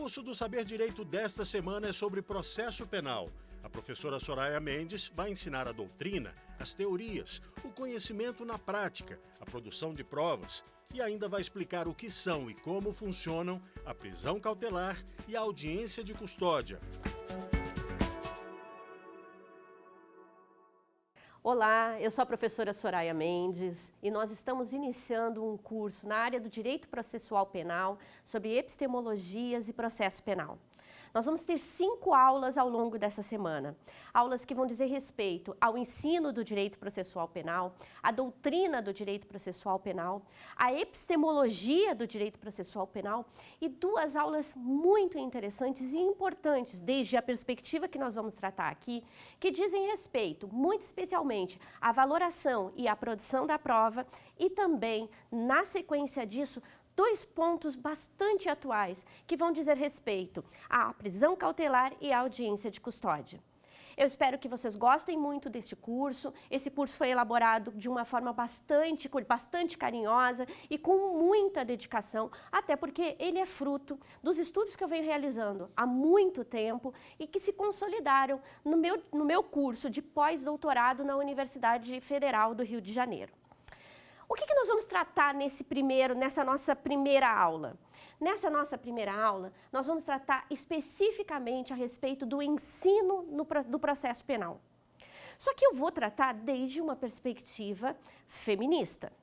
curso do Saber Direito desta semana é sobre processo penal. A professora Soraya Mendes vai ensinar a doutrina, as teorias, o conhecimento na prática, a produção de provas e ainda vai explicar o que são e como funcionam a prisão cautelar e a audiência de custódia. Olá, eu sou a professora Soraya Mendes e nós estamos iniciando um curso na área do Direito Processual Penal sobre epistemologias e processo penal. Nós vamos ter 5 aulas ao longo dessa semana. Aulas que vão dizer respeito ao ensino do direito processual penal, à doutrina do direito processual penal, à epistemologia do direito processual penal e 2 aulas muito interessantes e importantes, desde a perspectiva que nós vamos tratar aqui, que dizem respeito, muito especialmente, à valoração e à produção da prova e também, na sequência disso, 2 pontos bastante atuais que vão dizer respeito à prisão cautelar e à audiência de custódia. Eu espero que vocês gostem muito deste curso. Esse curso foi elaborado de uma forma bastante carinhosa e com muita dedicação, até porque ele é fruto dos estudos que eu venho realizando há muito tempo e que se consolidaram no meu curso de pós-doutorado na Universidade Federal do Rio de Janeiro. O que nós vamos tratar nessa nossa primeira aula? Nessa nossa primeira aula, nós vamos tratar especificamente a respeito do ensino do processo penal. Só que eu vou tratar desde uma perspectiva feminista.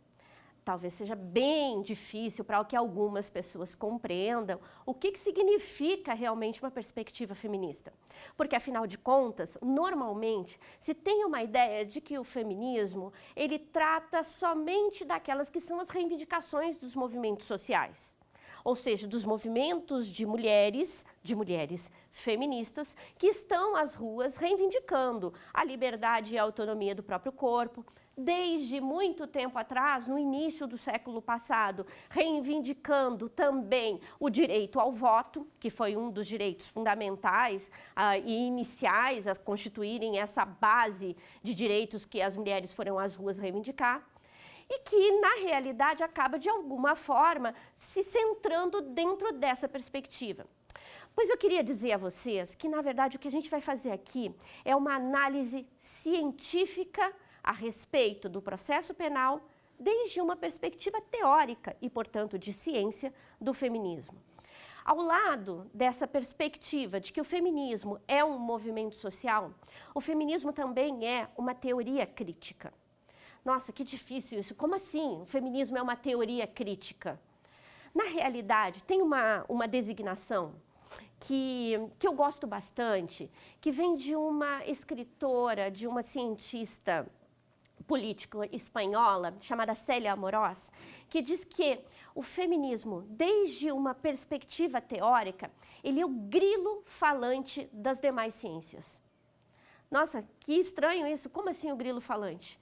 Talvez seja bem difícil para que algumas pessoas compreendam o que significa realmente uma perspectiva feminista. Porque, afinal de contas, normalmente, se tem uma ideia de que o feminismo, ele trata somente daquelas que são as reivindicações dos movimentos sociais. Ou seja, dos movimentos de mulheres feministas que estão às ruas reivindicando a liberdade e a autonomia do próprio corpo, desde muito tempo atrás, no início do século passado, reivindicando também o direito ao voto, que foi um dos direitos fundamentais e iniciais a constituírem essa base de direitos que as mulheres foram às ruas reivindicar. E que, na realidade, acaba, de alguma forma, se centrando dentro dessa perspectiva. Pois eu queria dizer a vocês que, na verdade, o que a gente vai fazer aqui é uma análise científica a respeito do processo penal desde uma perspectiva teórica e, portanto, de ciência do feminismo. Ao lado dessa perspectiva de que o feminismo é um movimento social, o feminismo também é uma teoria crítica. Nossa, que difícil isso. Como assim? O feminismo é uma teoria crítica? Na realidade, tem uma designação que eu gosto bastante, que vem de uma escritora, de uma cientista política espanhola, chamada Célia Amorós, que diz que o feminismo, desde uma perspectiva teórica, ele é o grilo falante das demais ciências. Nossa, que estranho isso. Como assim o grilo falante?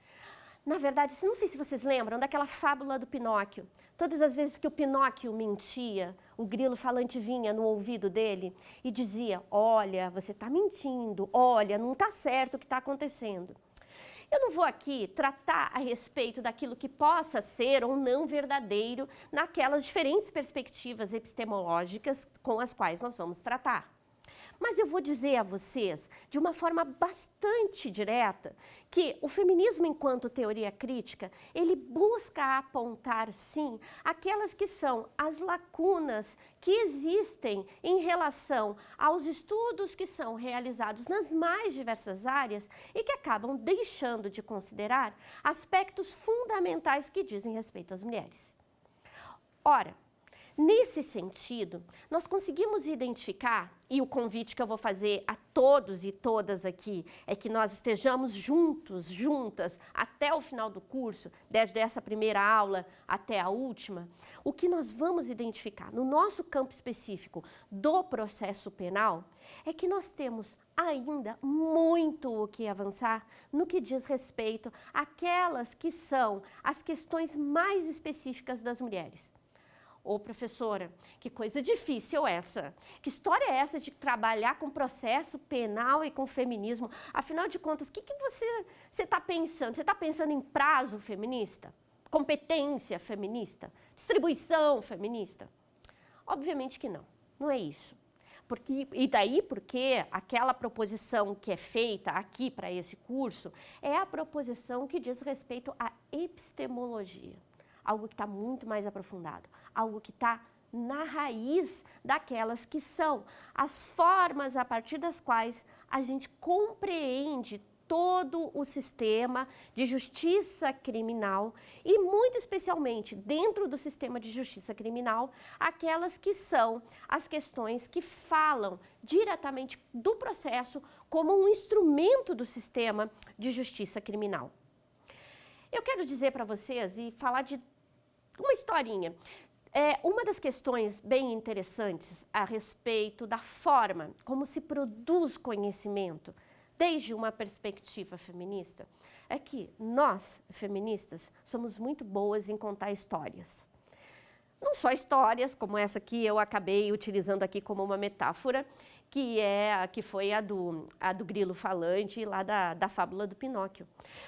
Na verdade, não sei se vocês lembram daquela fábula do Pinóquio. Todas as vezes que o Pinóquio mentia, o grilo falante vinha no ouvido dele e dizia: olha, você está mentindo, olha, não está certo o que está acontecendo. Eu não vou aqui tratar a respeito daquilo que possa ser ou não verdadeiro naquelas diferentes perspectivas epistemológicas com as quais nós vamos tratar. Mas eu vou dizer a vocês, de uma forma bastante direta, que o feminismo, enquanto teoria crítica, ele busca apontar, sim, aquelas que são as lacunas que existem em relação aos estudos que são realizados nas mais diversas áreas e que acabam deixando de considerar aspectos fundamentais que dizem respeito às mulheres. Ora, nesse sentido, nós conseguimos identificar, e o convite que eu vou fazer a todos e todas aqui é que nós estejamos juntas, até o final do curso, desde essa primeira aula até a última, o que nós vamos identificar no nosso campo específico do processo penal é que nós temos ainda muito o que avançar no que diz respeito àquelas que são as questões mais específicas das mulheres. Ô, professora, que coisa difícil essa. Que história é essa de trabalhar com processo penal e com feminismo? Afinal de contas, o que você está pensando? Você está pensando em prazo feminista? Competência feminista? Distribuição feminista? Obviamente que não. Não é isso. Porque aquela proposição que é feita aqui para esse curso é a proposição que diz respeito à epistemologia, algo que está muito mais aprofundado, algo que está na raiz daquelas que são as formas a partir das quais a gente compreende todo o sistema de justiça criminal e, muito especialmente, dentro do sistema de justiça criminal, aquelas que são as questões que falam diretamente do processo como um instrumento do sistema de justiça criminal. Eu quero dizer para vocês e falar de uma historinha. Uma das questões bem interessantes a respeito da forma como se produz conhecimento desde uma perspectiva feminista é que nós, feministas, somos muito boas em contar histórias. Não só histórias como essa que eu acabei utilizando aqui como uma metáfora, que foi a do grilo falante lá da fábula do Pinóquio.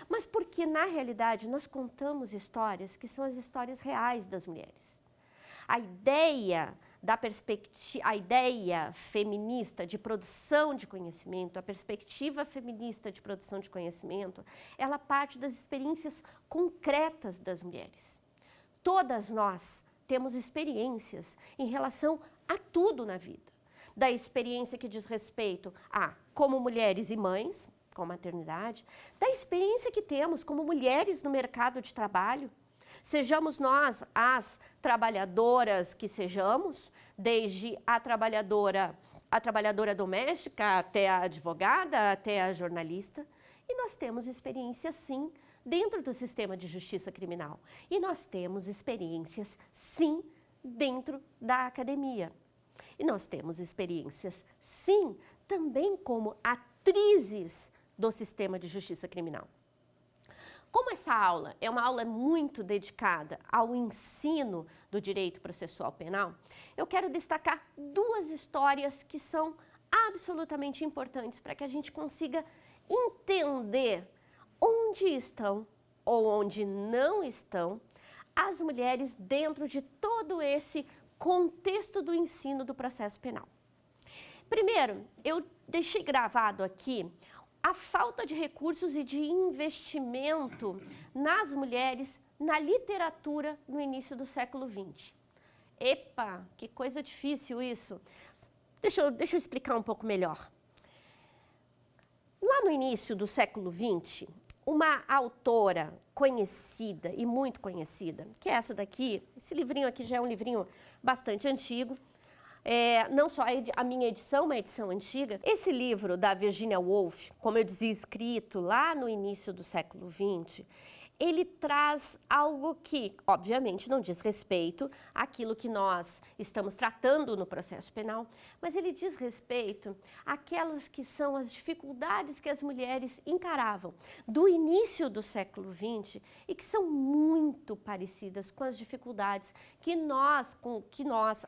Mas porque, na realidade, nós contamos histórias que são as histórias reais das mulheres. A ideia feminista de produção de conhecimento, a perspectiva feminista de produção de conhecimento, ela parte das experiências concretas das mulheres. Todas nós temos experiências em relação a tudo na vida. Da experiência que diz respeito a como mulheres e mães, com maternidade, da experiência que temos como mulheres no mercado de trabalho. Sejamos nós as trabalhadoras que sejamos, desde a trabalhadora doméstica até a advogada, até a jornalista. E nós temos experiências, sim, dentro do sistema de justiça criminal. E nós temos experiências, sim, dentro da academia. E nós temos experiências, sim, também como atrizes do sistema de justiça criminal. Como essa aula é uma aula muito dedicada ao ensino do direito processual penal, eu quero destacar duas histórias que são absolutamente importantes para que a gente consiga entender onde estão ou onde não estão as mulheres dentro de todo esse contexto do ensino do processo penal. Primeiro, eu deixei gravado aqui a falta de recursos e de investimento nas mulheres na literatura no início do século XX. Epa, que coisa difícil isso. Deixa eu explicar um pouco melhor. Lá no início do século XX, uma autora conhecida e muito conhecida, que é essa daqui, esse livrinho aqui já é um livrinho bastante antigo, não só a minha edição, uma edição antiga. Esse livro da Virginia Woolf, como eu dizia, escrito lá no início do século XX, ele traz algo que, obviamente, não diz respeito àquilo que nós estamos tratando no processo penal, mas ele diz respeito àquelas que são as dificuldades que as mulheres encaravam do início do século XX e que são muito parecidas com as dificuldades que nós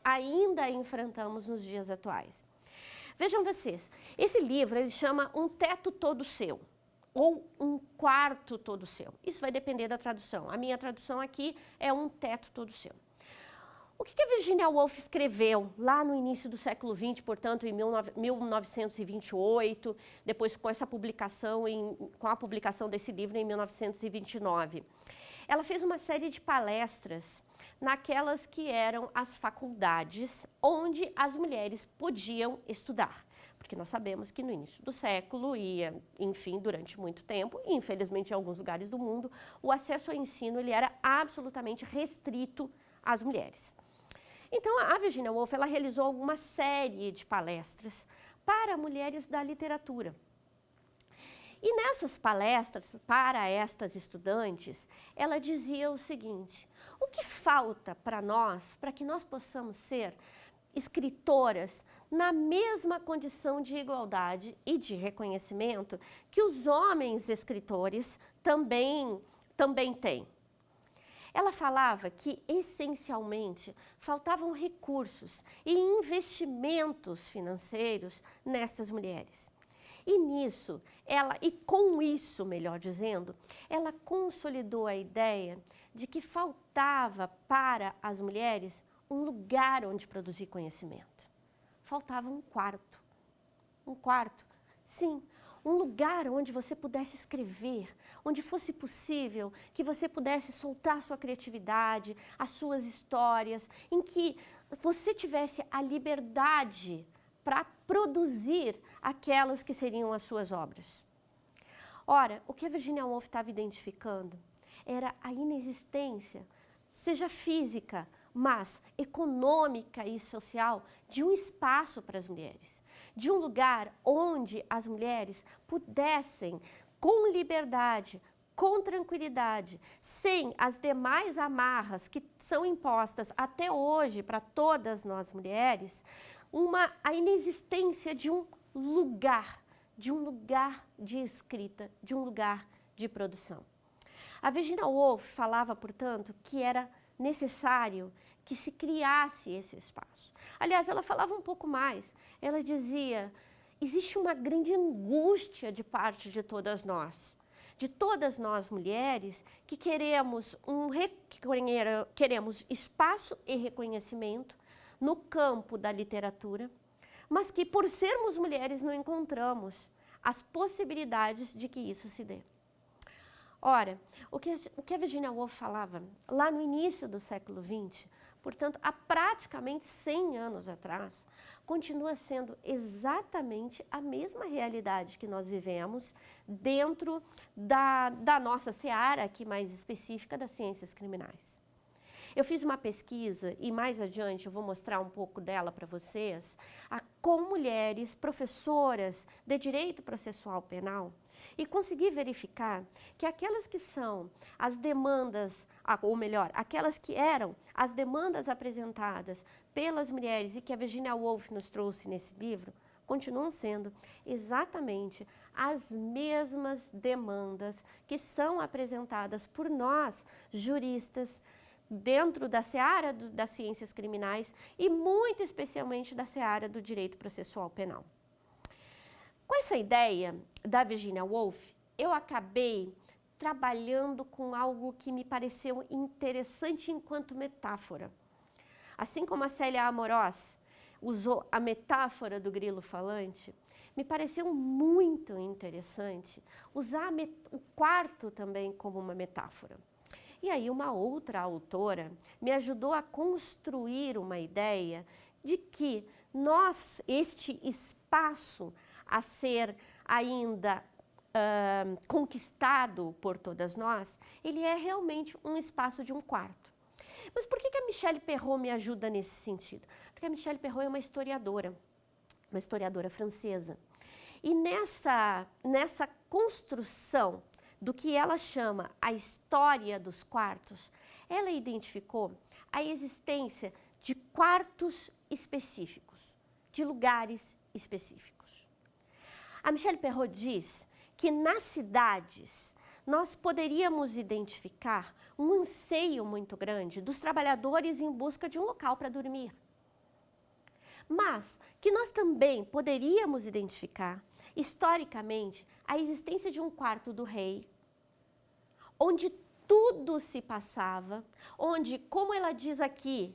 ainda enfrentamos nos dias atuais. Vejam vocês, esse livro ele chama Um Teto Todo Seu, ou Um Quarto Todo Seu. Isso vai depender da tradução. A minha tradução aqui é Um Teto Todo Seu. O que a Virginia Woolf escreveu lá no início do século XX, portanto, em 1928, depois com essa publicação, com a publicação desse livro em 1929? Ela fez uma série de palestras naquelas que eram as faculdades onde as mulheres podiam estudar. Porque nós sabemos que no início do século e, enfim, durante muito tempo, e infelizmente em alguns lugares do mundo, o acesso ao ensino ele era absolutamente restrito às mulheres. Então, a Virginia Woolf ela realizou uma série de palestras para mulheres da literatura. E nessas palestras, para estas estudantes, ela dizia o seguinte: o que falta para nós, para que nós possamos ser escritoras na mesma condição de igualdade e de reconhecimento que os homens escritores também têm? Ela falava que, essencialmente, faltavam recursos e investimentos financeiros nessas mulheres. E com isso, melhor dizendo, ela consolidou a ideia de que faltava para as mulheres um lugar onde produzir conhecimento. faltava um quarto. Um quarto, sim, um lugar onde você pudesse escrever, onde fosse possível que você pudesse soltar sua criatividade, as suas histórias, em que você tivesse a liberdade para produzir aquelas que seriam as suas obras. Ora, o que a Virginia Woolf estava identificando era a inexistência, seja física, mas econômica e social, de um espaço para as mulheres, de um lugar onde as mulheres pudessem, com liberdade, com tranquilidade, sem as demais amarras que são impostas até hoje para todas nós mulheres, a inexistência de um lugar de escrita, de um lugar de produção. A Virginia Woolf falava, portanto, que era necessário que se criasse esse espaço. Aliás, ela falava um pouco mais. Ela dizia, existe uma grande angústia de parte de todas nós mulheres, que queremos espaço e reconhecimento no campo da literatura, mas que por sermos mulheres não encontramos as possibilidades de que isso se dê. Ora, o que a Virginia Woolf falava lá no início do século XX, portanto, há praticamente 100 anos atrás, continua sendo exatamente a mesma realidade que nós vivemos dentro da nossa seara, aqui mais específica, das ciências criminais. Eu fiz uma pesquisa, e mais adiante eu vou mostrar um pouco dela para vocês, com mulheres professoras de direito processual penal, e consegui verificar que aquelas que são as demandas, ou melhor, aquelas que eram as demandas apresentadas pelas mulheres e que a Virginia Woolf nos trouxe nesse livro, continuam sendo exatamente as mesmas demandas que são apresentadas por nós, juristas, dentro da seara das ciências criminais e muito especialmente da seara do direito processual penal. Com essa ideia da Virginia Woolf, eu acabei trabalhando com algo que me pareceu interessante enquanto metáfora. Assim como a Célia Amorós usou a metáfora do grilo falante, me pareceu muito interessante usar o quarto também como uma metáfora. E aí uma outra autora me ajudou a construir uma ideia de que este espaço a ser ainda conquistado por todas nós, ele é realmente um espaço de um quarto. Mas por que a Michelle Perrault me ajuda nesse sentido? Porque a Michelle Perrault é uma historiadora francesa. E nessa construção do que ela chama a história dos quartos, ela identificou a existência de quartos específicos, de lugares específicos. A Michelle Perrault diz que nas cidades nós poderíamos identificar um anseio muito grande dos trabalhadores em busca de um local para dormir. Mas que nós também poderíamos identificar, historicamente, a existência de um quarto do rei, onde tudo se passava, onde, como ela diz aqui,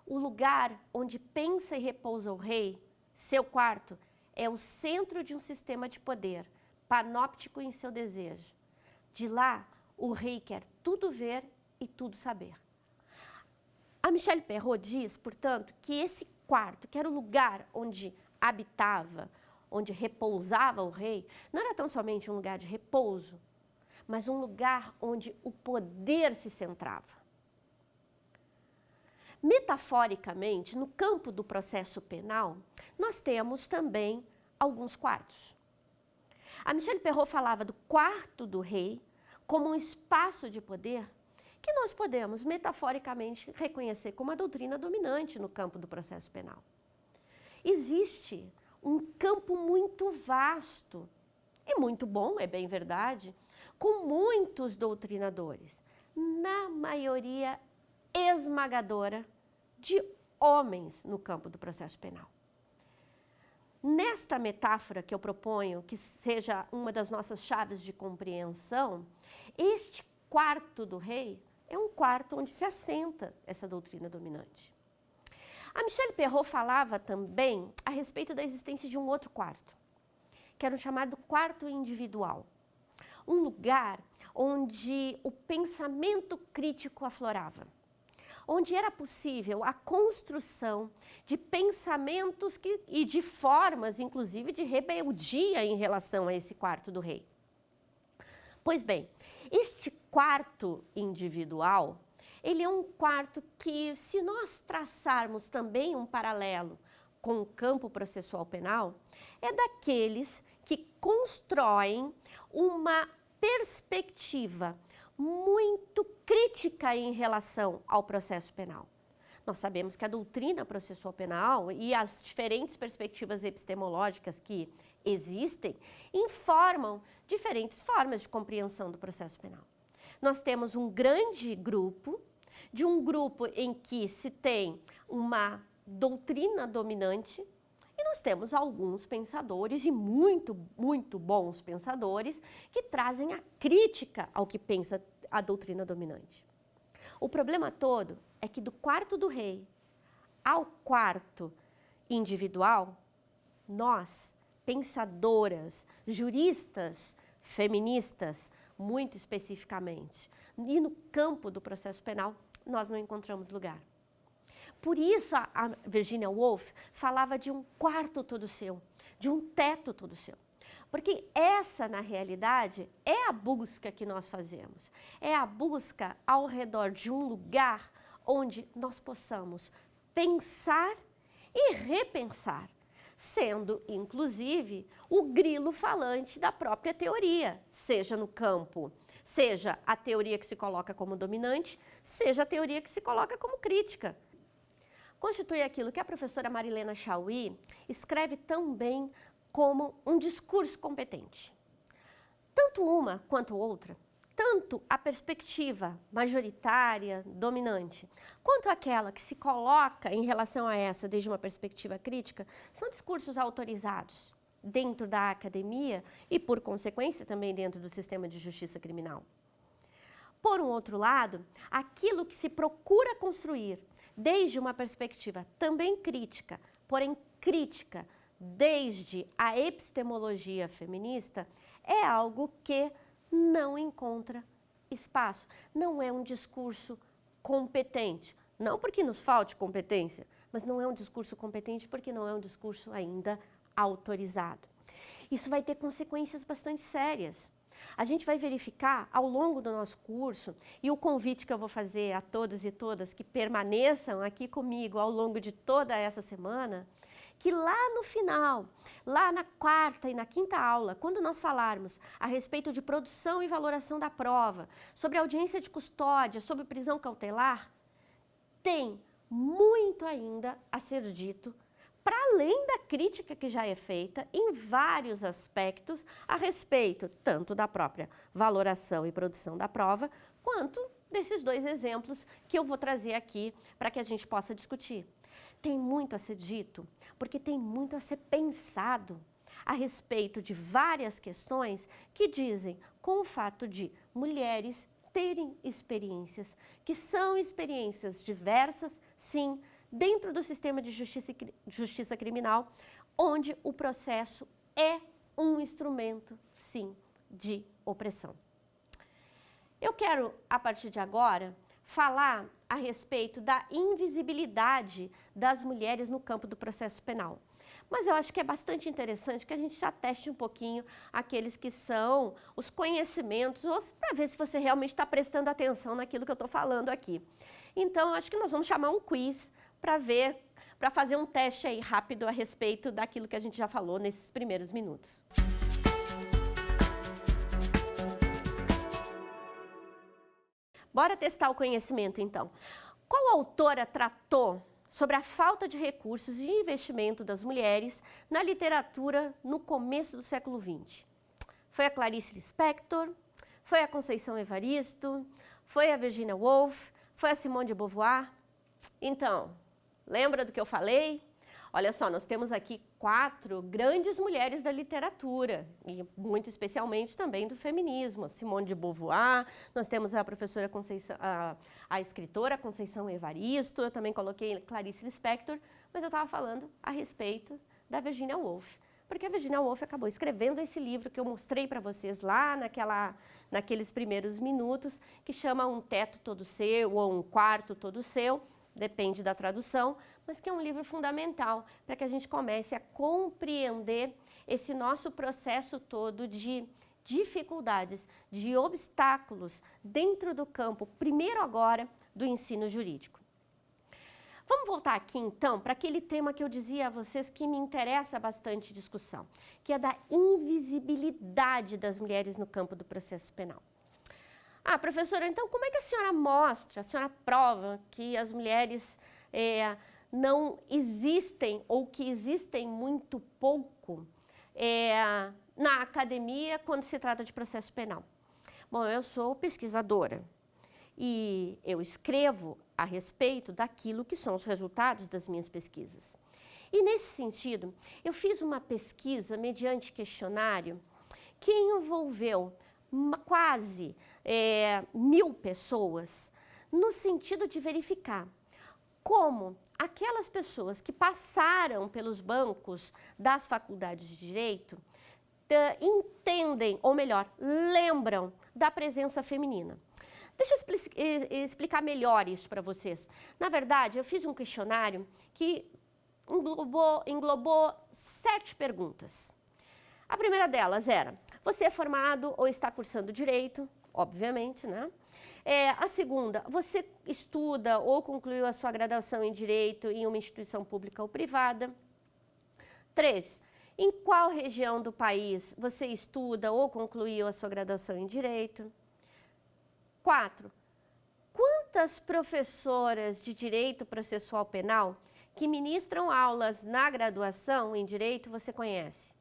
o lugar onde pensa e repousa o rei, seu quarto, é o centro de um sistema de poder, panóptico em seu desejo. De lá, o rei quer tudo ver e tudo saber. A Michelle Perrault diz, portanto, que esse quarto, que era o lugar onde habitava, onde repousava o rei, não era tão somente um lugar de repouso, mas um lugar onde o poder se centrava. Metaforicamente, no campo do processo penal, nós temos também alguns quartos. A Michelle Perrault falava do quarto do rei como um espaço de poder que nós podemos, metaforicamente, reconhecer como a doutrina dominante no campo do processo penal. Existe um campo muito vasto e muito bom, é bem verdade, com muitos doutrinadores, na maioria esmagadora de homens no campo do processo penal. Nesta metáfora que eu proponho, que seja uma das nossas chaves de compreensão, este quarto do rei é um quarto onde se assenta essa doutrina dominante. A Michelle Perrot falava também a respeito da existência de um outro quarto, que era o chamado quarto individual. Um lugar onde o pensamento crítico aflorava, onde era possível a construção de pensamentos e de formas, inclusive, de rebeldia em relação a esse quarto do rei. Pois bem, este quarto individual, ele é um quarto que, se nós traçarmos também um paralelo com o campo processual penal, é daqueles que constroem uma perspectiva muito crítica em relação ao processo penal. Nós sabemos que a doutrina processual penal e as diferentes perspectivas epistemológicas que existem informam diferentes formas de compreensão do processo penal. Nós temos um grande grupo, em que se tem uma doutrina dominante, e nós temos alguns pensadores, e muito bons pensadores, que trazem a crítica ao que pensa a doutrina dominante. O problema todo é que do quarto do rei ao quarto individual, nós, pensadoras, juristas, feministas, muito especificamente, e no campo do processo penal, nós não encontramos lugar. Por isso a Virginia Woolf falava de um quarto todo seu, de um teto todo seu. Porque essa, na realidade, é a busca que nós fazemos. É a busca ao redor de um lugar onde nós possamos pensar e repensar, sendo, inclusive, o grilo falante da própria teoria, seja no campo, seja a teoria que se coloca como dominante, seja a teoria que se coloca como crítica. Constitui aquilo que a professora Marilena Chauí escreve tão bem como um discurso competente. Tanto uma quanto outra, tanto a perspectiva majoritária, dominante, quanto aquela que se coloca em relação a essa desde uma perspectiva crítica, são discursos autorizados dentro da academia e, por consequência, também dentro do sistema de justiça criminal. Por um outro lado, aquilo que se procura construir desde uma perspectiva também crítica, porém crítica desde a epistemologia feminista, é algo que não encontra espaço. Não é um discurso competente. Não porque nos falte competência, mas não é um discurso competente porque não é um discurso ainda autorizado. Isso vai ter consequências bastante sérias. A gente vai verificar ao longo do nosso curso, e o convite que eu vou fazer a todos e todas que permaneçam aqui comigo ao longo de toda essa semana, que lá no final, lá na quarta e na quinta aula, quando nós falarmos a respeito de produção e valoração da prova, sobre audiência de custódia, sobre prisão cautelar, tem muito ainda a ser dito, para além da crítica que já é feita em vários aspectos a respeito tanto da própria valoração e produção da prova, quanto desses dois exemplos que eu vou trazer aqui para que a gente possa discutir. Tem muito a ser dito, porque tem muito a ser pensado a respeito de várias questões que dizem com o fato de mulheres terem experiências, que são experiências diversas, sim, dentro do sistema de justiça criminal, onde o processo é um instrumento, sim, de opressão. Eu quero, a partir de agora, falar a respeito da invisibilidade das mulheres no campo do processo penal. Mas eu acho que é bastante interessante que a gente já teste um pouquinho aqueles que são os conhecimentos, para ver se você realmente está prestando atenção naquilo que eu estou falando aqui. Então, acho que nós vamos chamar um quiz para fazer um teste aí rápido a respeito daquilo que a gente já falou nesses primeiros minutos. Bora testar o conhecimento, então. Qual autora tratou sobre a falta de recursos e investimento das mulheres na literatura no começo do século XX? Foi a Clarice Lispector? Foi a Conceição Evaristo? Foi a Virginia Woolf? Foi a Simone de Beauvoir? Então, lembra do que eu falei? Olha só, nós temos aqui 4 grandes mulheres da literatura, e muito especialmente também do feminismo. Simone de Beauvoir, nós temos a professora Conceição, a escritora Conceição Evaristo, eu também coloquei Clarice Lispector, mas eu estava falando a respeito da Virginia Woolf. Porque a Virginia Woolf acabou escrevendo esse livro que eu mostrei para vocês lá naqueles primeiros minutos, que chama Um Teto Todo Seu ou Um Quarto Todo Seu, depende da tradução, mas que é um livro fundamental para que a gente comece a compreender esse nosso processo todo de dificuldades, de obstáculos dentro do campo, primeiro agora, do ensino jurídico. Vamos voltar aqui, então, para aquele tema que eu dizia a vocês que me interessa bastante discussão, que é da invisibilidade das mulheres no campo do processo penal. Ah, professora, então como é que a senhora mostra, a senhora prova que as mulheres não existem ou que existem muito pouco na academia quando se trata de processo penal? Bom, eu sou pesquisadora e eu escrevo a respeito daquilo que são os resultados das minhas pesquisas. E nesse sentido, eu fiz uma pesquisa mediante questionário que envolveu quase 1000 pessoas, no sentido de verificar como aquelas pessoas que passaram pelos bancos das faculdades de Direito entendem, ou melhor, lembram da presença feminina. Deixa eu explicar melhor isso para vocês. Na verdade, eu fiz um questionário que englobou 7 perguntas. A primeira delas era: você é formado ou está cursando Direito? Obviamente, né? A segunda: você estuda ou concluiu a sua graduação em Direito em uma instituição pública ou privada? 3: em qual região do país você estuda ou concluiu a sua graduação em Direito? 4: quantas professoras de Direito Processual Penal que ministram aulas na graduação em Direito você conhece?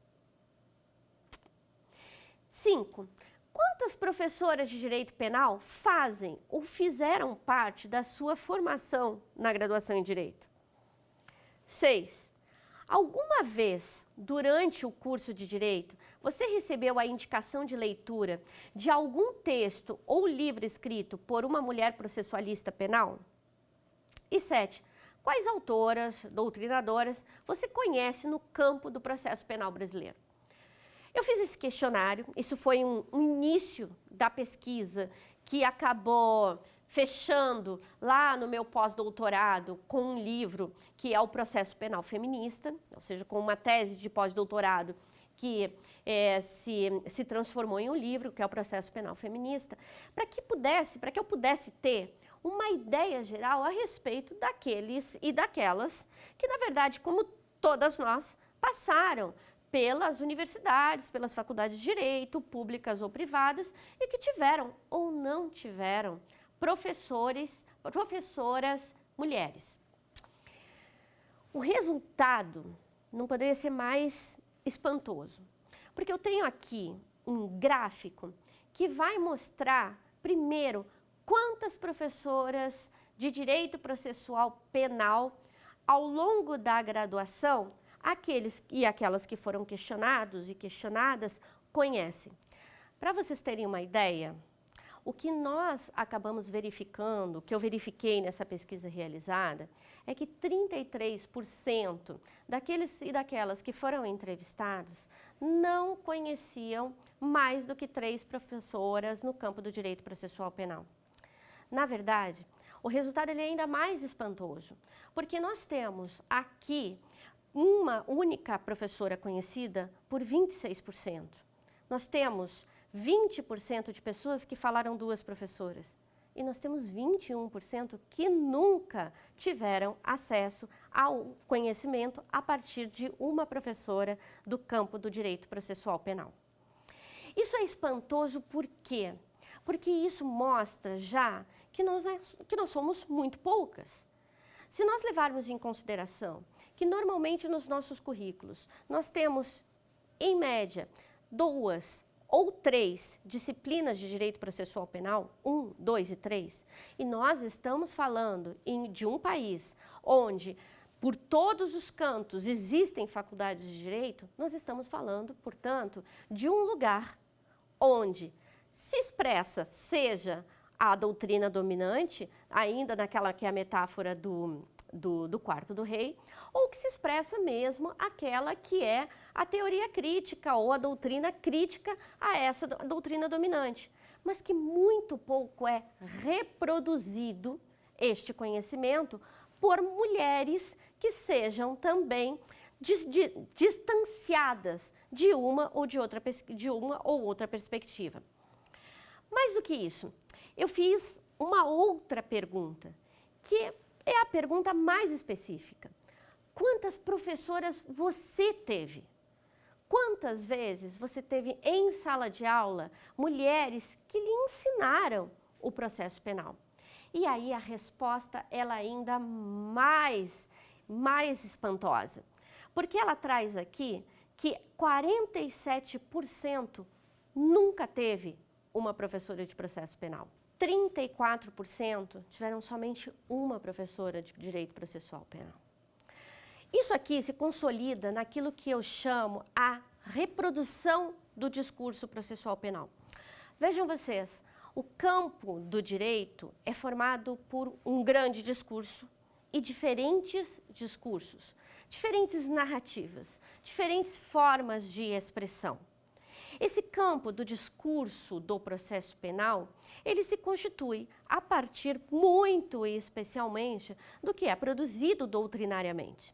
5: quantas professoras de Direito Penal fazem ou fizeram parte da sua formação na graduação em Direito? 6: alguma vez, durante o curso de Direito, você recebeu a indicação de leitura de algum texto ou livro escrito por uma mulher processualista penal? E 7: quais autoras, doutrinadoras, você conhece no campo do processo penal brasileiro? Eu fiz esse questionário, isso foi um início da pesquisa que acabou fechando lá no meu pós-doutorado com um livro que é o Processo Penal Feminista, ou seja, com uma tese de pós-doutorado que se transformou em um livro, que é o Processo Penal Feminista, para que eu pudesse ter uma ideia geral a respeito daqueles e daquelas que, na verdade, como todas nós, passaram pelas universidades, pelas faculdades de Direito, públicas ou privadas, e que tiveram ou não tiveram professoras mulheres. O resultado não poderia ser mais espantoso, porque eu tenho aqui um gráfico que vai mostrar, primeiro, quantas professoras de Direito Processual Penal, ao longo da graduação, aqueles e aquelas que foram questionados e questionadas conhecem. Para vocês terem uma ideia, o que nós acabamos verificando, que eu verifiquei nessa pesquisa realizada, é que 33% daqueles e daquelas que foram entrevistados não conheciam mais do que 3 professoras no campo do direito processual penal. Na verdade, o resultado ele é ainda mais espantoso, porque nós temos aqui uma única professora conhecida por 26%. Nós temos 20% de pessoas que falaram 2 professoras. E nós temos 21% que nunca tiveram acesso ao conhecimento a partir de uma professora do campo do direito processual penal. Isso é espantoso por quê? Porque isso mostra já que nós somos muito poucas. Se nós levarmos em consideração que normalmente nos nossos currículos nós temos, em média, 2 ou 3 disciplinas de direito processual penal, 1, 2 e 3, e nós estamos falando de um país onde por todos os cantos existem faculdades de direito, nós estamos falando, portanto, de um lugar onde se expressa, seja a doutrina dominante, ainda naquela que é a metáfora do quarto do rei, ou que se expressa mesmo aquela que é a teoria crítica ou a doutrina crítica a essa doutrina dominante, mas que muito pouco é reproduzido este conhecimento por mulheres que sejam também distanciadas de uma ou outra perspectiva. Mais do que isso, eu fiz uma outra pergunta, que é a pergunta mais específica. Quantas professoras você teve? Quantas vezes você teve em sala de aula mulheres que lhe ensinaram o processo penal? E aí a resposta ela ainda mais espantosa, porque ela traz aqui que 47% nunca teve uma professora de processo penal. 34% tiveram somente uma professora de direito processual penal. Isso aqui se consolida naquilo que eu chamo a reprodução do discurso processual penal. Vejam vocês, o campo do direito é formado por um grande discurso e diferentes discursos, diferentes narrativas, diferentes formas de expressão. Esse campo do discurso do processo penal, ele se constitui a partir muito e especialmente do que é produzido doutrinariamente.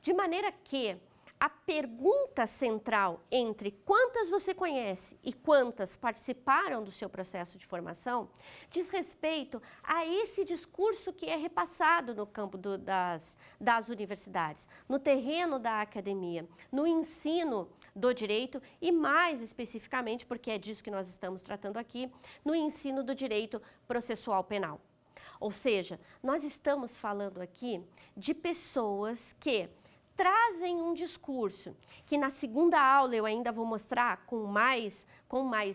De maneira que a pergunta central entre quantas você conhece e quantas participaram do seu processo de formação diz respeito a esse discurso que é repassado no campo das universidades, no terreno da academia, no ensino do direito e mais especificamente, porque é disso que nós estamos tratando aqui, no ensino do direito processual penal. Ou seja, nós estamos falando aqui de pessoas que trazem um discurso que na segunda aula eu ainda vou mostrar com mais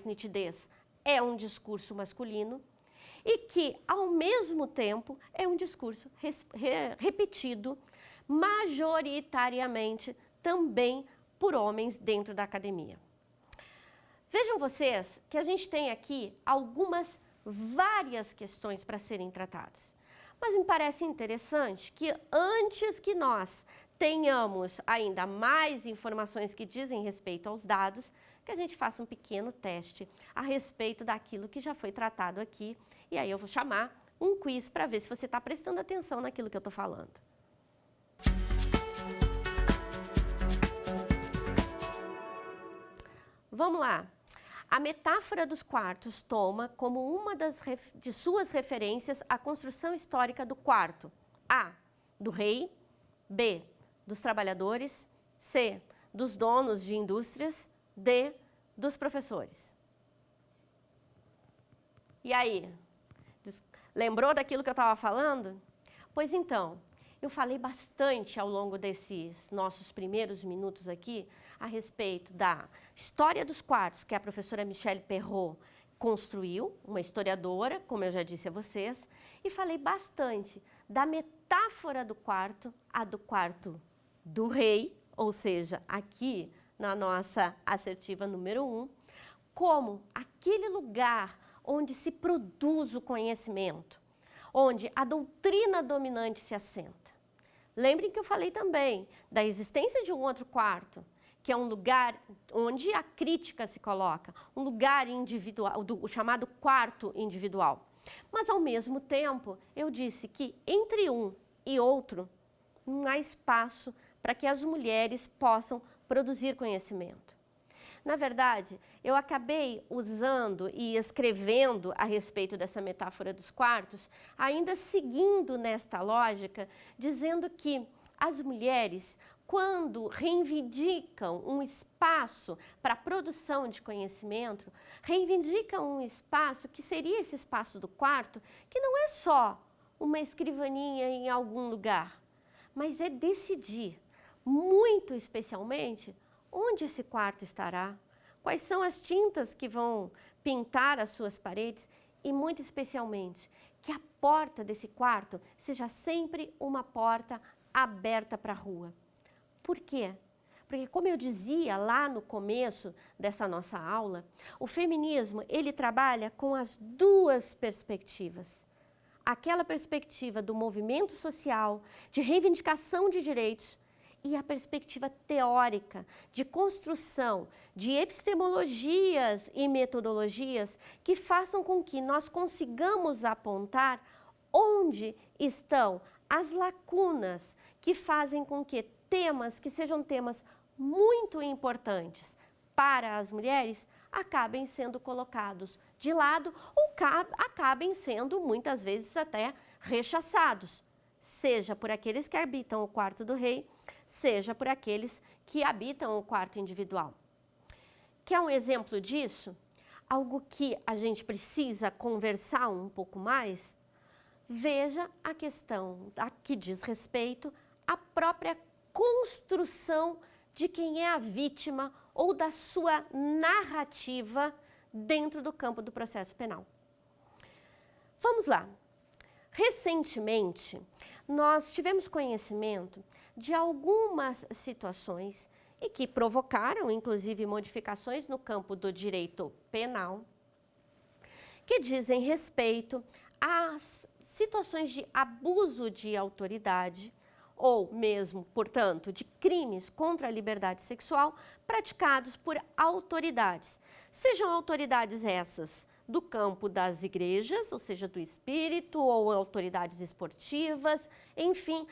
nitidez, é um discurso masculino e que, ao mesmo tempo, é um discurso repetido majoritariamente também por homens dentro da academia. Vejam vocês que a gente tem aqui várias questões para serem tratadas. Mas me parece interessante que antes que nós tenhamos ainda mais informações que dizem respeito aos dados, que a gente faça um pequeno teste a respeito daquilo que já foi tratado aqui. E aí eu vou chamar um quiz para ver se você está prestando atenção naquilo que eu estou falando. Vamos lá. A metáfora dos quartos toma como uma de suas referências a construção histórica do quarto. A, do rei. B, dos trabalhadores. C, dos donos de indústrias. D, dos professores. E aí? Lembrou daquilo que eu estava falando? Pois então, eu falei bastante ao longo desses nossos primeiros minutos aqui a respeito da história dos quartos que a professora Michelle Perrot construiu, uma historiadora, como eu já disse a vocês, e falei bastante da metáfora do quarto, a do quarto do rei, ou seja, aqui na nossa assertiva número 1, como aquele lugar onde se produz o conhecimento, onde a doutrina dominante se assenta. Lembrem que eu falei também da existência de um outro quarto, que é um lugar onde a crítica se coloca, um lugar individual, o chamado quarto individual. Mas, ao mesmo tempo, eu disse que entre um e outro não há espaço para que as mulheres possam produzir conhecimento. Na verdade, eu acabei usando e escrevendo a respeito dessa metáfora dos quartos, ainda seguindo nesta lógica, dizendo que as mulheres, quando reivindicam um espaço para a produção de conhecimento, reivindicam um espaço que seria esse espaço do quarto, que não é só uma escrivaninha em algum lugar, mas é decidir, muito especialmente, onde esse quarto estará, quais são as tintas que vão pintar as suas paredes e, muito especialmente, que a porta desse quarto seja sempre uma porta aberta para a rua. Por quê? Porque, como eu dizia lá no começo dessa nossa aula, o feminismo, ele trabalha com as duas perspectivas. Aquela perspectiva do movimento social, de reivindicação de direitos, e a perspectiva teórica de construção de epistemologias e metodologias que façam com que nós consigamos apontar onde estão as lacunas que fazem com que temas que sejam temas muito importantes para as mulheres acabem sendo colocados de lado ou acabem sendo muitas vezes até rechaçados, seja por aqueles que habitam o quarto do rei, seja por aqueles que habitam o quarto individual. Quer um exemplo disso? Algo que a gente precisa conversar um pouco mais? Veja a questão que diz respeito à própria construção de quem é a vítima ou da sua narrativa dentro do campo do processo penal. Vamos lá. Recentemente, nós tivemos conhecimento de algumas situações e que provocaram, inclusive, modificações no campo do direito penal, que dizem respeito às situações de abuso de autoridade ou mesmo, portanto, de crimes contra a liberdade sexual praticados por autoridades. Sejam autoridades essas do campo das igrejas, ou seja, do espírito, ou autoridades esportivas, enfim,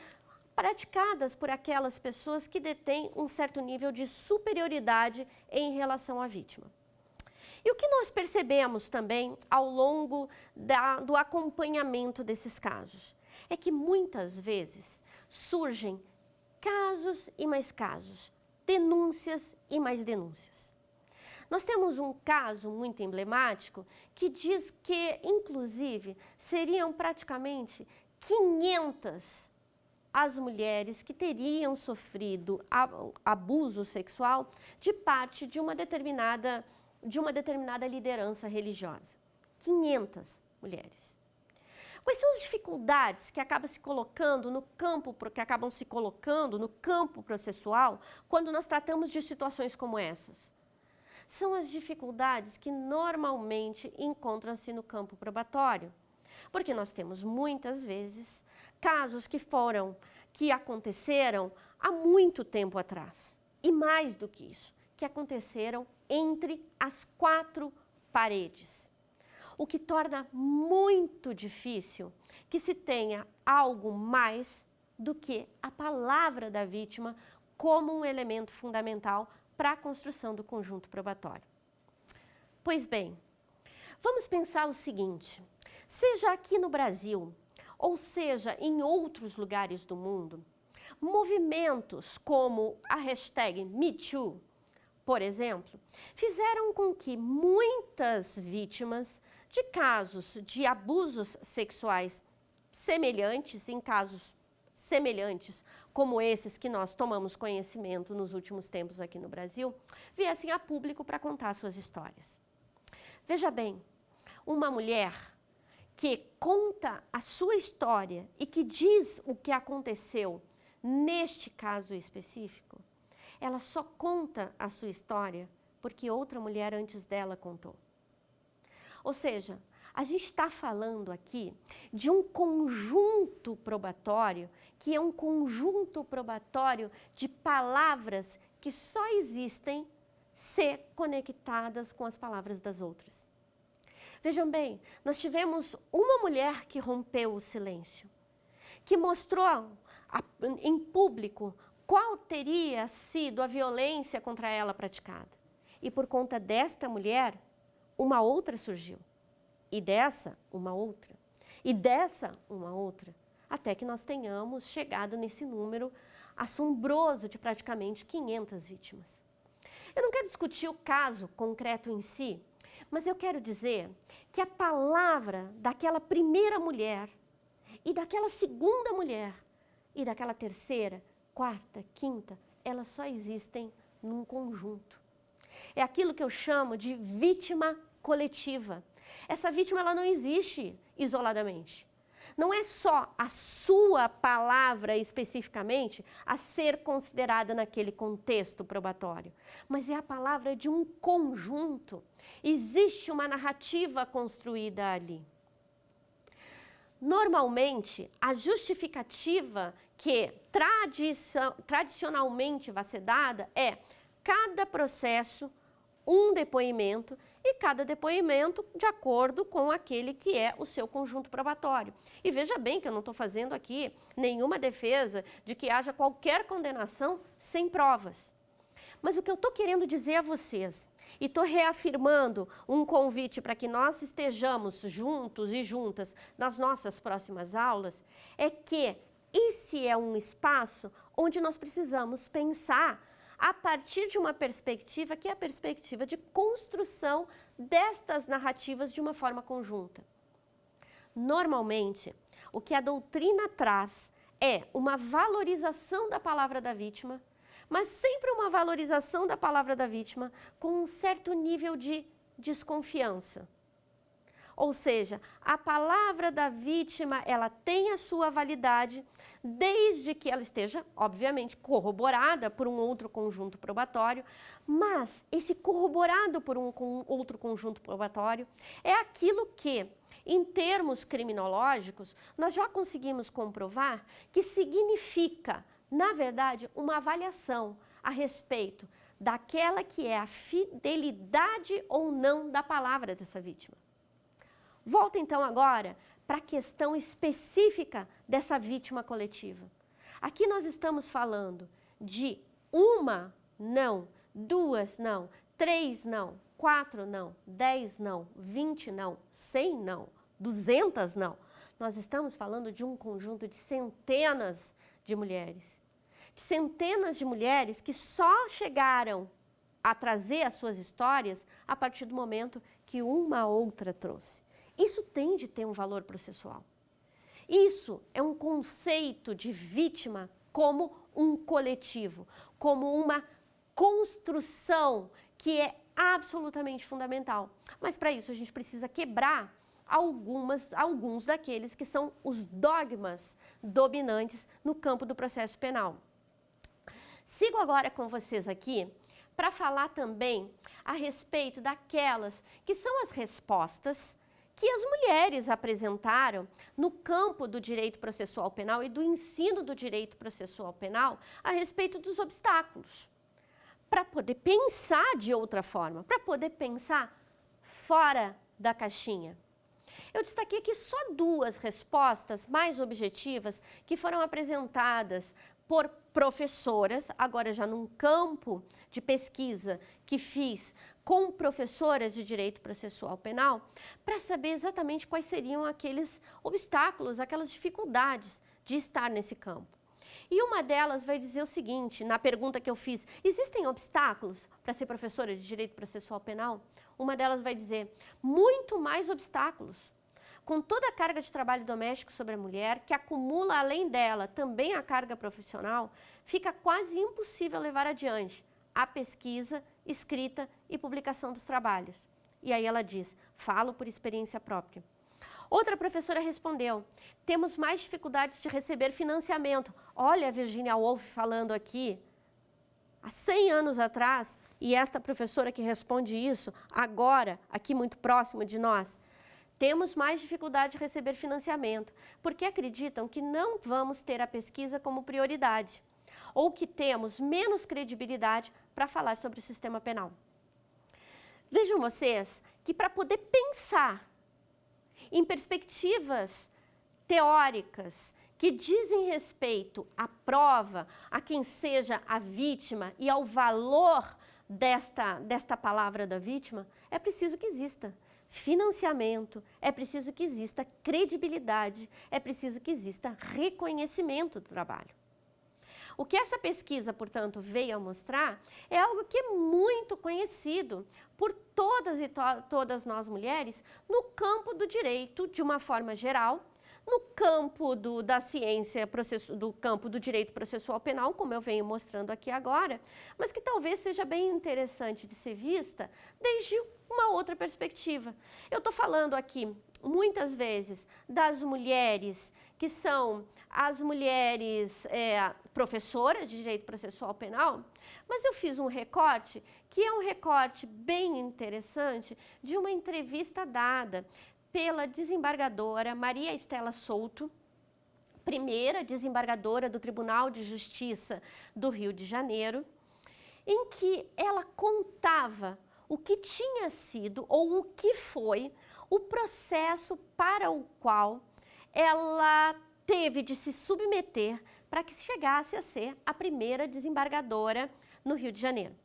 praticadas por aquelas pessoas que detêm um certo nível de superioridade em relação à vítima. E o que nós percebemos também ao longo do acompanhamento desses casos é que muitas vezes surgem casos e mais casos, denúncias e mais denúncias. Nós temos um caso muito emblemático que diz que, inclusive, seriam praticamente 500 as mulheres que teriam sofrido abuso sexual de parte de uma determinada liderança religiosa. 500 mulheres. Quais são as dificuldades que acabam se colocando no campo processual quando nós tratamos de situações como essas? São as dificuldades que normalmente encontram-se no campo probatório, porque nós temos muitas vezes casos que aconteceram há muito tempo atrás, e mais do que isso, que aconteceram entre as quatro paredes, o que torna muito difícil que se tenha algo mais do que a palavra da vítima como um elemento fundamental para a construção do conjunto probatório. Pois bem, vamos pensar o seguinte, seja aqui no Brasil, ou seja em outros lugares do mundo, movimentos como a hashtag MeToo, por exemplo, fizeram com que muitas vítimas de casos de abusos sexuais semelhantes, em casos semelhantes, como esses que nós tomamos conhecimento nos últimos tempos aqui no Brasil, viessem a público para contar suas histórias. Veja bem, uma mulher que conta a sua história e que diz o que aconteceu neste caso específico, ela só conta a sua história porque outra mulher antes dela contou. Ou seja, a gente está falando aqui de um conjunto probatório que é um conjunto probatório de palavras que só existem se conectadas com as palavras das outras. Vejam bem, nós tivemos uma mulher que rompeu o silêncio, que mostrou em público qual teria sido a violência contra ela praticada. E por conta desta mulher, uma outra surgiu. E dessa, uma outra. E dessa, uma outra. Até que nós tenhamos chegado nesse número assombroso de praticamente 500 vítimas. Eu não quero discutir o caso concreto em si, mas eu quero dizer que a palavra daquela primeira mulher e daquela segunda mulher e daquela terceira, quarta, quinta, elas só existem num conjunto. É aquilo que eu chamo de vítima coletiva. Essa vítima ela não existe isoladamente. Não é só a sua palavra especificamente a ser considerada naquele contexto probatório, mas é a palavra de um conjunto. Existe uma narrativa construída ali. Normalmente, a justificativa que tradicionalmente vai ser dada é cada processo, um depoimento, e cada depoimento de acordo com aquele que é o seu conjunto probatório. E veja bem que eu não estou fazendo aqui nenhuma defesa de que haja qualquer condenação sem provas. Mas o que eu estou querendo dizer a vocês, e estou reafirmando um convite para que nós estejamos juntos e juntas nas nossas próximas aulas, é que esse é um espaço onde nós precisamos pensar a partir de uma perspectiva que é a perspectiva de construção destas narrativas de uma forma conjunta. Normalmente, o que a doutrina traz é uma valorização da palavra da vítima, mas sempre uma valorização da palavra da vítima com um certo nível de desconfiança. Ou seja, a palavra da vítima, ela tem a sua validade, desde que ela esteja, obviamente, corroborada por um outro conjunto probatório, mas esse corroborado por um outro conjunto probatório é aquilo que, em termos criminológicos, nós já conseguimos comprovar que significa, na verdade, uma avaliação a respeito daquela que é a fidelidade ou não da palavra dessa vítima. Volto então agora para a questão específica dessa vítima coletiva. Aqui nós estamos falando de uma não, duas não, 3 não, 4 não, 10 não, 20 não, 100 não, 200 não. Nós estamos falando de um conjunto de centenas de mulheres. De centenas de mulheres que só chegaram a trazer as suas histórias a partir do momento que uma outra trouxe. Isso tem de ter um valor processual. Isso é um conceito de vítima como um coletivo, como uma construção que é absolutamente fundamental. Mas para isso a gente precisa quebrar alguns daqueles que são os dogmas dominantes no campo do processo penal. Sigo agora com vocês aqui para falar também a respeito daquelas que são as respostas que as mulheres apresentaram no campo do direito processual penal e do ensino do direito processual penal a respeito dos obstáculos, para poder pensar de outra forma, para poder pensar fora da caixinha. Eu destaquei aqui só 2 respostas mais objetivas que foram apresentadas por professoras, agora já num campo de pesquisa que fiz com professoras de direito processual penal, para saber exatamente quais seriam aqueles obstáculos, aquelas dificuldades de estar nesse campo. E uma delas vai dizer o seguinte, na pergunta que eu fiz, existem obstáculos para ser professora de direito processual penal? Uma delas vai dizer, muito mais obstáculos. Com toda a carga de trabalho doméstico sobre a mulher, que acumula além dela também a carga profissional, fica quase impossível levar adiante a pesquisa, escrita e publicação dos trabalhos. E aí ela diz, falo por experiência própria. Outra professora respondeu, temos mais dificuldades de receber financiamento. Olha a Virginia Woolf falando aqui, há 100 anos atrás, e esta professora que responde isso, agora, aqui muito próximo de nós, temos mais dificuldade de receber financiamento, porque acreditam que não vamos ter a pesquisa como prioridade, ou que temos menos credibilidade para falar sobre o sistema penal. Vejam vocês que para poder pensar em perspectivas teóricas que dizem respeito à prova, a quem seja a vítima e ao valor desta palavra da vítima, é preciso que exista financiamento, é preciso que exista credibilidade, é preciso que exista reconhecimento do trabalho. O que essa pesquisa, portanto, veio a mostrar é algo que é muito conhecido por todas e todas nós mulheres no campo do direito de uma forma geral, no campo da ciência, do campo do direito processual penal, como eu venho mostrando aqui agora, mas que talvez seja bem interessante de ser vista desde uma outra perspectiva. Eu estou falando aqui, muitas vezes, das mulheres que são as mulheres professoras de direito processual penal, mas eu fiz um recorte, que é um recorte bem interessante, de uma entrevista dada pela desembargadora Maria Estela Souto, primeira desembargadora do Tribunal de Justiça do Rio de Janeiro, em que ela contava o que tinha sido ou o que foi o processo para o qual ela teve de se submeter para que chegasse a ser a primeira desembargadora no Rio de Janeiro.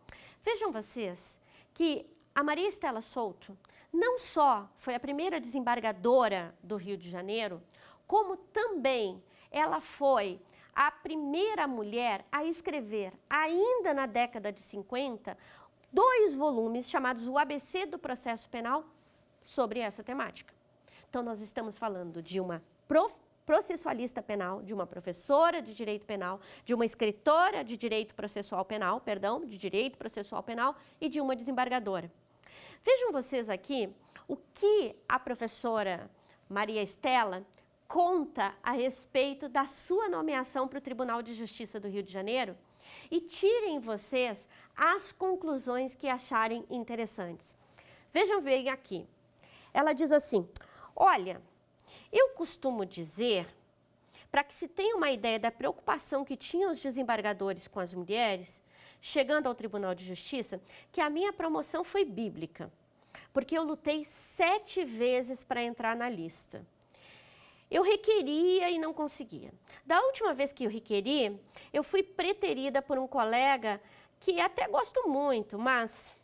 Vejam vocês que a Maria Estela Souto não só foi a primeira desembargadora do Rio de Janeiro, como também ela foi a primeira mulher a escrever, ainda na década de 50, 2 volumes chamados O ABC do Processo Penal sobre essa temática. Então, nós estamos falando de uma processualista penal, de uma professora de direito penal, de uma escritora de direito processual penal, e de uma desembargadora. Vejam vocês aqui o que a professora Maria Estela conta a respeito da sua nomeação para o Tribunal de Justiça do Rio de Janeiro e tirem vocês as conclusões que acharem interessantes. Vejam bem aqui. Ela diz assim: olha, eu costumo dizer, para que se tenha uma ideia da preocupação que tinham os desembargadores com as mulheres, chegando ao Tribunal de Justiça, que a minha promoção foi bíblica, porque eu lutei 7 vezes para entrar na lista. Eu requeria e não conseguia. Da última vez que eu requeri, eu fui preterida por um colega que até gosto muito, mas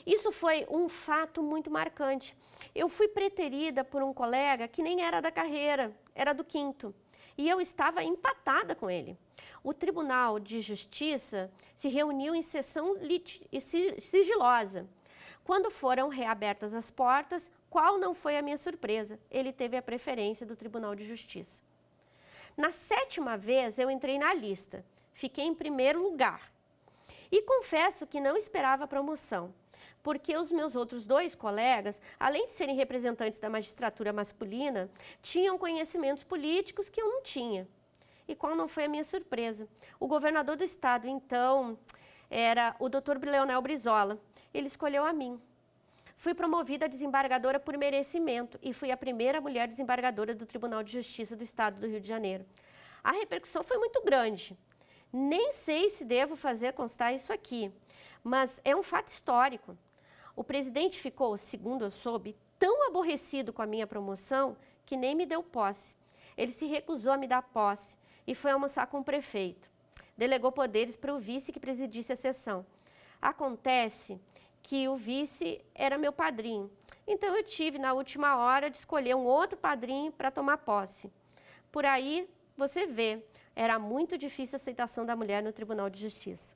isso foi um fato muito marcante. Eu fui preterida por um colega que nem era da carreira, era do 5º, e eu estava empatada com ele. O Tribunal de Justiça se reuniu em sessão sigilosa. Quando foram reabertas as portas, qual não foi a minha surpresa? Ele teve a preferência do Tribunal de Justiça. Na 7ª vez, eu entrei na lista. Fiquei em primeiro lugar. E confesso que não esperava a promoção, porque os meus outros 2 colegas, além de serem representantes da magistratura masculina, tinham conhecimentos políticos que eu não tinha. E qual não foi a minha surpresa? O governador do estado, então, era o Dr. Leonel Brizola. Ele escolheu a mim. Fui promovida a desembargadora por merecimento e fui a primeira mulher desembargadora do Tribunal de Justiça do Estado do Rio de Janeiro. A repercussão foi muito grande. Nem sei se devo fazer constar isso aqui, mas é um fato histórico. O presidente ficou, segundo eu soube, tão aborrecido com a minha promoção que nem me deu posse. Ele se recusou a me dar posse e foi almoçar com o prefeito. Delegou poderes para o vice que presidisse a sessão. Acontece que o vice era meu padrinho. Então, eu tive, na última hora, de escolher um outro padrinho para tomar posse. Por aí, você vê, era muito difícil a aceitação da mulher no Tribunal de Justiça.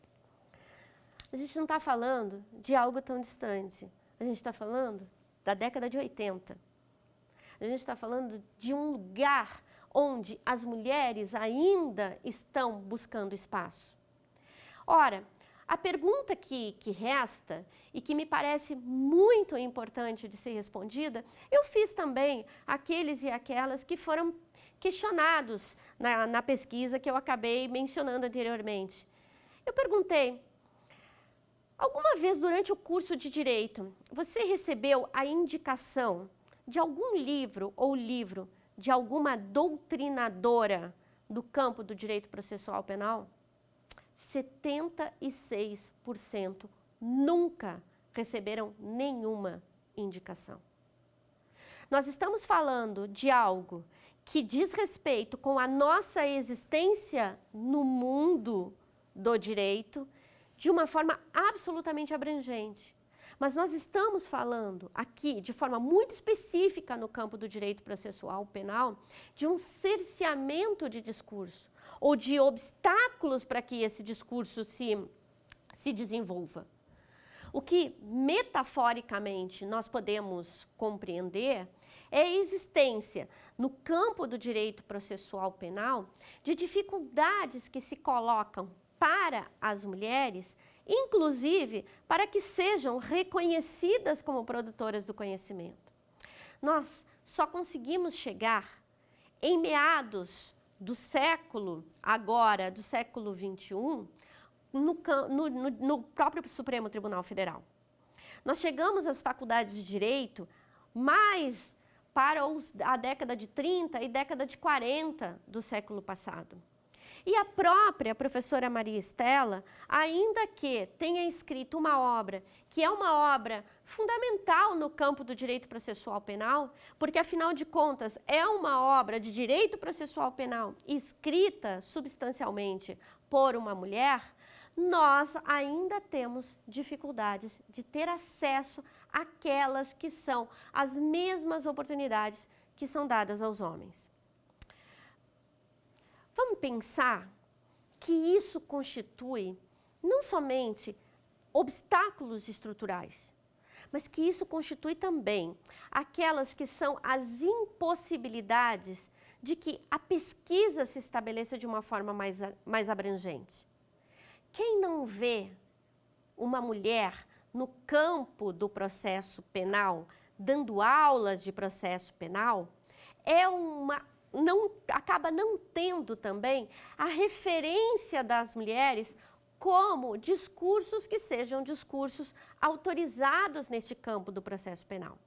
A gente não está falando de algo tão distante. A gente está falando da década de 80. A gente está falando de um lugar onde as mulheres ainda estão buscando espaço. Ora, a pergunta que resta e que me parece muito importante de ser respondida, eu fiz também àqueles e aquelas que foram questionados na pesquisa que eu acabei mencionando anteriormente. Eu perguntei: alguma vez durante o curso de Direito, você recebeu a indicação de algum livro ou livro de alguma doutrinadora do campo do direito processual penal? 76% nunca receberam nenhuma indicação. Nós estamos falando de algo que diz respeito com a nossa existência no mundo do direito de uma forma absolutamente abrangente. Mas nós estamos falando aqui, de forma muito específica no campo do direito processual penal, de um cerceamento de discurso, ou de obstáculos para que esse discurso se desenvolva. O que, metaforicamente, nós podemos compreender é a existência, no campo do direito processual penal, de dificuldades que se colocam para as mulheres, inclusive para que sejam reconhecidas como produtoras do conhecimento. Nós só conseguimos chegar em meados do século, agora do século XXI, no próprio Supremo Tribunal Federal. Nós chegamos às faculdades de Direito mais para a década de 30 e década de 40 do século passado. E a própria professora Maria Estela, ainda que tenha escrito uma obra, que é uma obra fundamental no campo do direito processual penal, porque, afinal de contas, é uma obra de direito processual penal escrita substancialmente por uma mulher, nós ainda temos dificuldades de ter acesso àquelas que são as mesmas oportunidades que são dadas aos homens. Vamos pensar que isso constitui não somente obstáculos estruturais, mas que isso constitui também aquelas que são as impossibilidades de que a pesquisa se estabeleça de uma forma mais abrangente. Quem não vê uma mulher no campo do processo penal, dando aulas de processo penal, acaba não tendo também a referência das mulheres como discursos que sejam discursos autorizados neste campo do processo penal.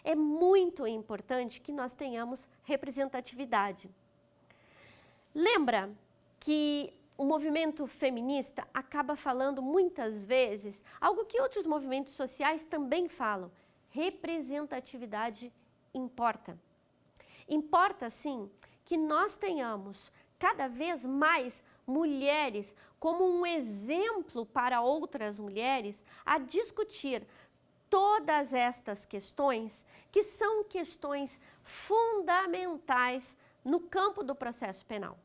É muito importante que nós tenhamos representatividade. Lembra que o movimento feminista acaba falando muitas vezes algo que outros movimentos sociais também falam: representatividade importa. Importa, sim, que nós tenhamos cada vez mais mulheres como um exemplo para outras mulheres a discutir todas estas questões, que são questões fundamentais no campo do processo penal.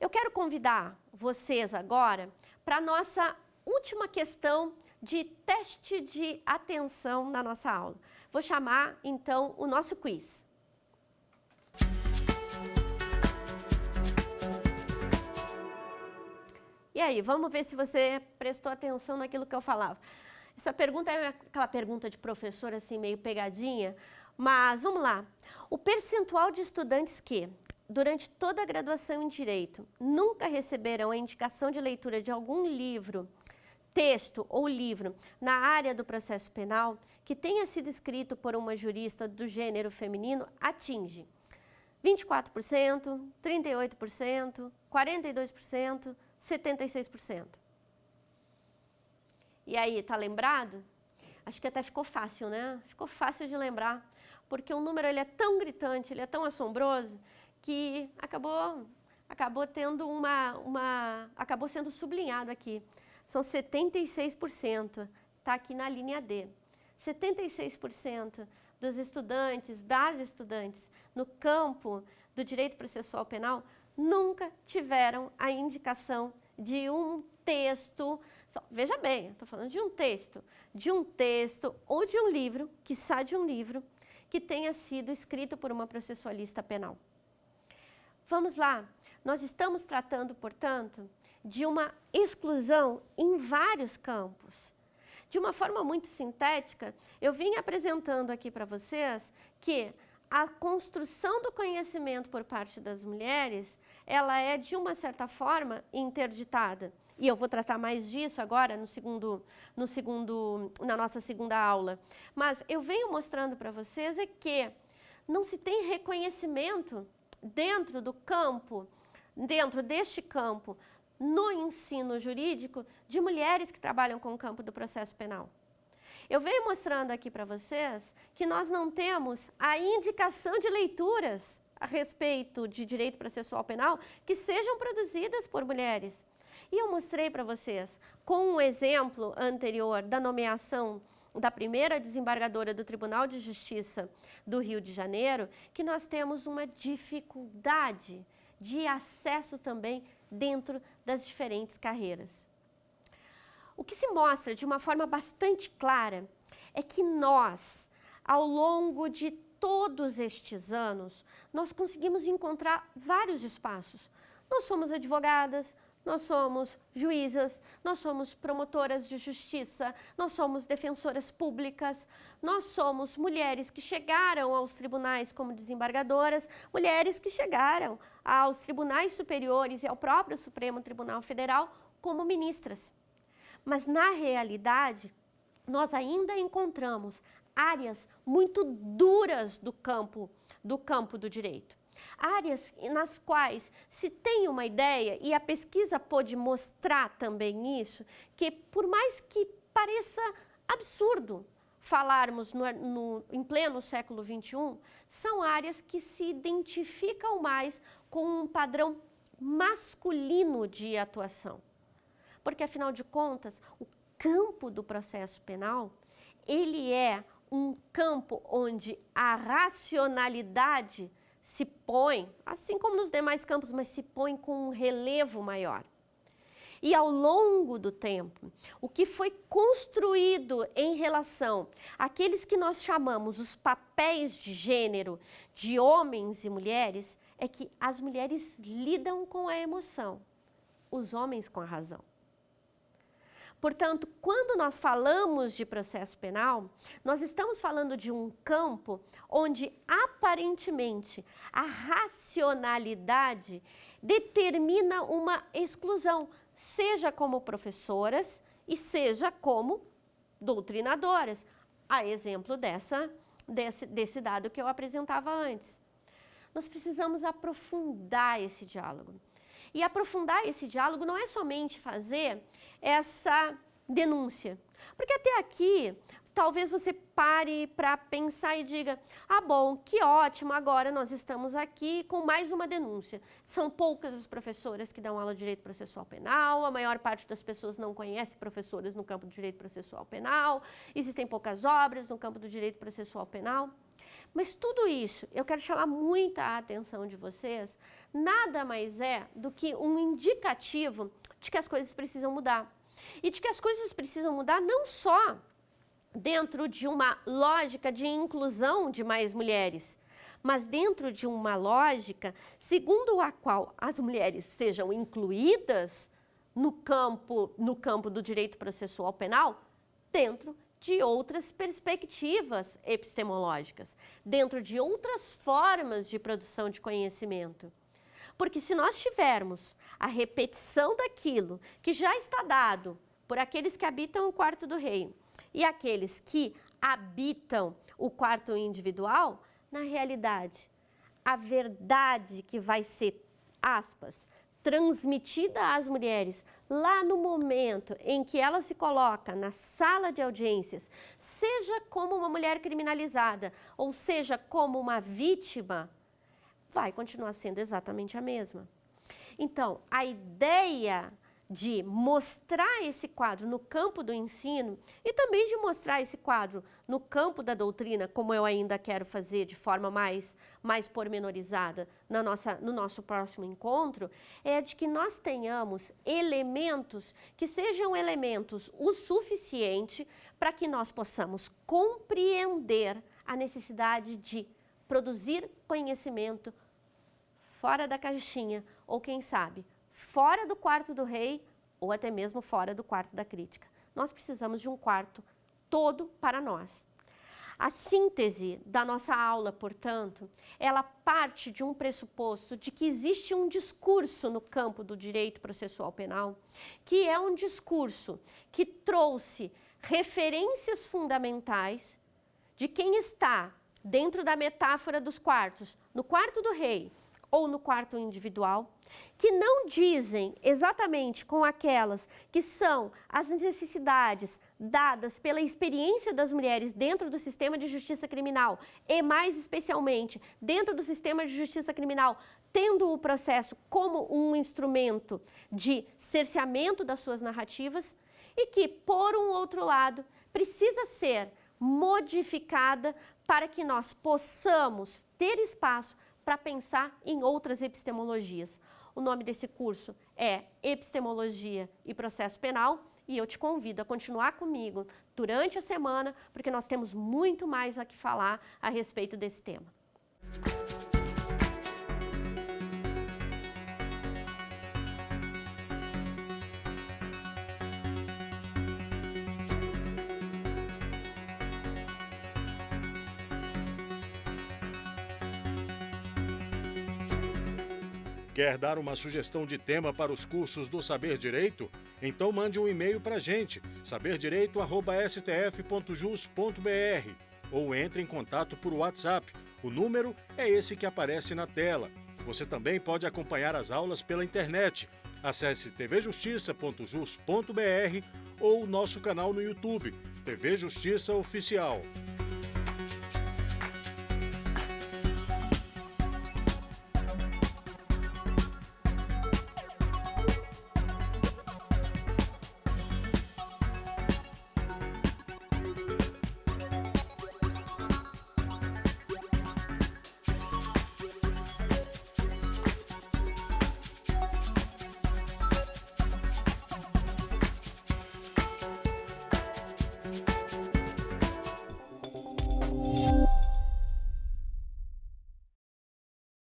Eu quero convidar vocês agora para a nossa última questão de teste de atenção na nossa aula. Vou chamar, então, o nosso quiz. E aí, vamos ver se você prestou atenção naquilo que eu falava. Essa pergunta é aquela pergunta de professor, assim, meio pegadinha, mas vamos lá. O percentual de estudantes que, durante toda a graduação em Direito, nunca receberam a indicação de leitura de algum livro, texto ou livro na área do processo penal que tenha sido escrito por uma jurista do gênero feminino atinge 24%, 38%, 42%, 76%. E aí, tá lembrado? Acho que até ficou fácil, né? Ficou fácil de lembrar, porque o número ele é tão gritante, ele é tão assombroso, que acabou tendo acabou sendo sublinhado aqui. São 76%, está aqui na linha D. 76% dos estudantes, das estudantes, no campo do direito processual penal, nunca tiveram a indicação de um texto. Veja bem, estou falando de um texto ou de um livro, quiçá de um livro, que tenha sido escrito por uma processualista penal. Vamos lá, nós estamos tratando, portanto, de uma exclusão em vários campos. De uma forma muito sintética, eu vim apresentando aqui para vocês que a construção do conhecimento por parte das mulheres, ela é, de uma certa forma, interditada. E eu vou tratar mais disso agora na nossa segunda aula. Mas eu venho mostrando para vocês que não se tem reconhecimento dentro deste campo, no ensino jurídico, de mulheres que trabalham com o campo do processo penal. Eu venho mostrando aqui para vocês que nós não temos a indicação de leituras a respeito de direito processual penal que sejam produzidas por mulheres. E eu mostrei para vocês, com um exemplo anterior da nomeação da primeira desembargadora do Tribunal de Justiça do Rio de Janeiro, que nós temos uma dificuldade de acesso também dentro das diferentes carreiras. O que se mostra de uma forma bastante clara é que nós, ao longo de todos estes anos, nós conseguimos encontrar vários espaços. Nós somos advogadas, nós somos juízas, nós somos promotoras de justiça, nós somos defensoras públicas, nós somos mulheres que chegaram aos tribunais como desembargadoras, mulheres que chegaram aos tribunais superiores e ao próprio Supremo Tribunal Federal como ministras. Mas, na realidade, nós ainda encontramos áreas muito duras do campo do direito. Áreas nas quais se tem uma ideia, e a pesquisa pôde mostrar também isso, que por mais que pareça absurdo falarmos em pleno século XXI, são áreas que se identificam mais com um padrão masculino de atuação. Porque, afinal de contas, o campo do processo penal, ele é um campo onde a racionalidade se põe, assim como nos demais campos, mas se põe com um relevo maior. E ao longo do tempo, o que foi construído em relação àqueles que nós chamamos os papéis de gênero de homens e mulheres, é que as mulheres lidam com a emoção, os homens com a razão. Portanto, quando nós falamos de processo penal, nós estamos falando de um campo onde, aparentemente, a racionalidade determina uma exclusão, seja como professoras e seja como doutrinadoras. A exemplo desse dado que eu apresentava antes. Nós precisamos aprofundar esse diálogo. E aprofundar esse diálogo não é somente fazer essa denúncia. Porque até aqui, talvez você pare para pensar e diga, ah, bom, que ótimo, agora nós estamos aqui com mais uma denúncia. São poucas as professoras que dão aula de direito processual penal, a maior parte das pessoas não conhece professoras no campo do direito processual penal, existem poucas obras no campo do direito processual penal. Mas tudo isso, eu quero chamar muita atenção de vocês, nada mais é do que um indicativo de que as coisas precisam mudar. E de que as coisas precisam mudar não só dentro de uma lógica de inclusão de mais mulheres, mas dentro de uma lógica segundo a qual as mulheres sejam incluídas no campo do direito processual penal dentro de outras perspectivas epistemológicas, dentro de outras formas de produção de conhecimento. Porque se nós tivermos a repetição daquilo que já está dado por aqueles que habitam o quarto do rei e aqueles que habitam o quarto individual, na realidade, a verdade que vai ser, aspas, transmitida às mulheres lá no momento em que ela se coloca na sala de audiências, seja como uma mulher criminalizada ou seja como uma vítima, vai continuar sendo exatamente a mesma. Então, a ideia de mostrar esse quadro no campo do ensino e também de mostrar esse quadro no campo da doutrina, como eu ainda quero fazer de forma mais pormenorizada no nosso próximo encontro, é de que nós tenhamos elementos que sejam elementos o suficiente para que nós possamos compreender a necessidade de produzir conhecimento fora da caixinha, ou quem sabe, fora do quarto do rei, ou até mesmo fora do quarto da crítica. Nós precisamos de um quarto todo para nós. A síntese da nossa aula, portanto, ela parte de um pressuposto de que existe um discurso no campo do direito processual penal, que é um discurso que trouxe referências fundamentais de quem está dentro da metáfora dos quartos, no quarto do rei, ou no quarto individual, que não dizem exatamente com aquelas que são as necessidades dadas pela experiência das mulheres dentro do sistema de justiça criminal e, mais especialmente, dentro do sistema de justiça criminal, tendo o processo como um instrumento de cerceamento das suas narrativas e que, por um outro lado, precisa ser modificada para que nós possamos ter espaço para pensar em outras epistemologias. O nome desse curso é Epistemologia e Processo Penal e eu te convido a continuar comigo durante a semana, porque nós temos muito mais a que falar a respeito desse tema. Quer dar uma sugestão de tema para os cursos do Saber Direito? Então mande um e-mail para a gente, saberdireito@stf.jus.br, ou entre em contato por WhatsApp. O número é esse que aparece na tela. Você também pode acompanhar as aulas pela internet. Acesse tvjustiça.jus.br ou o nosso canal no YouTube, TV Justiça Oficial.